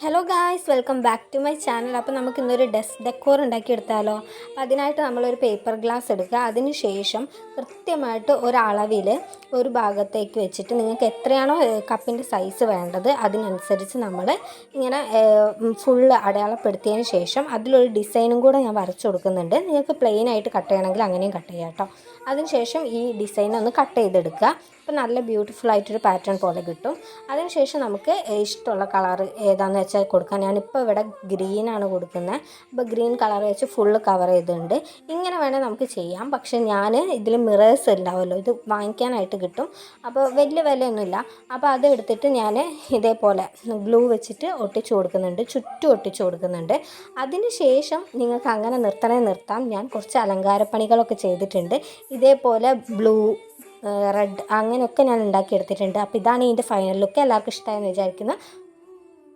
Hello guys, welcome back to my channel. അപ്പോൾ നമുക്ക് ഇന്നൊരു ഡെസ്ക് ഡെക്കോർ ഉണ്ടാക്കിയെടുത്താലോ. അപ്പോൾ അതിനായിട്ട് നമ്മളൊരു പേപ്പർ ഗ്ലാസ് എടുക്കുക. അതിന് ശേഷം കൃത്യമായിട്ട് ഒരളവിൽ ഒരു ഭാഗത്തേക്ക് വെച്ചിട്ട് നിങ്ങൾക്ക് എത്രയാണോ കപ്പിൻ്റെ സൈസ് വേണ്ടത് അതിനനുസരിച്ച് നമ്മൾ ഇങ്ങനെ ഫുള്ള് അടയാളപ്പെടുത്തിയതിന് ശേഷം അതിലൊരു ഡിസൈനും കൂടെ ഞാൻ വരച്ചു കൊടുക്കുന്നുണ്ട്. നിങ്ങൾക്ക് പ്ലെയിൻ ആയിട്ട് കട്ട് ചെയ്യണമെങ്കിൽ അങ്ങനെയും കട്ട് ചെയ്യാം കേട്ടോ. അതിനുശേഷം ഈ ഡിസൈൻ ഒന്ന് കട്ട് ചെയ്തെടുക്കുക. അപ്പോൾ നല്ല ബ്യൂട്ടിഫുൾ ആയിട്ടൊരു പാറ്റേൺ പോലെ കിട്ടും. അതിനുശേഷം നമുക്ക് ഇഷ്ടമുള്ള കളർ ഏതാണെന്ന് വെച്ചാൽ കൊടുക്കാം. ഞാനിപ്പോൾ ഇവിടെ ഗ്രീനാണ് കൊടുക്കുന്നത്. അപ്പോൾ ഗ്രീൻ കളർ വെച്ച് ഫുള്ള് കവർ ചെയ്തിട്ടുണ്ട്. ഇങ്ങനെ വേണേൽ നമുക്ക് ചെയ്യാം. പക്ഷേ ഞാൻ ഇതിൽ മിറേഴ്സ് ഉണ്ടാവുമല്ലോ, ഇത് വാങ്ങിക്കാനായിട്ട് കിട്ടും. അപ്പോൾ വലിയ വിലയൊന്നുമില്ല. അപ്പോൾ അത് എടുത്തിട്ട് ഞാൻ ഇതേപോലെ ഗ്ലൂ വെച്ചിട്ട് ഒട്ടിച്ചു കൊടുക്കുന്നുണ്ട്, ചുറ്റും ഒട്ടിച്ചു കൊടുക്കുന്നുണ്ട്. അതിന് ശേഷം നിങ്ങൾക്ക് അങ്ങനെ നിർത്താം. ഞാൻ കുറച്ച് അലങ്കാരപ്പണികളൊക്കെ ചെയ്തിട്ടുണ്ട്. ഇതേപോലെ ബ്ലൂ, റെഡ് അങ്ങനെയൊക്കെ ഞാൻ ഉണ്ടാക്കിയെടുത്തിട്ടുണ്ട്. അപ്പോൾ ഇതാണ് ഇതിൻ്റെ ഫൈനൽ ലുക്ക്. എല്ലാവർക്കും ഇഷ്ടമായെന്ന് വിചാരിക്കുന്നു.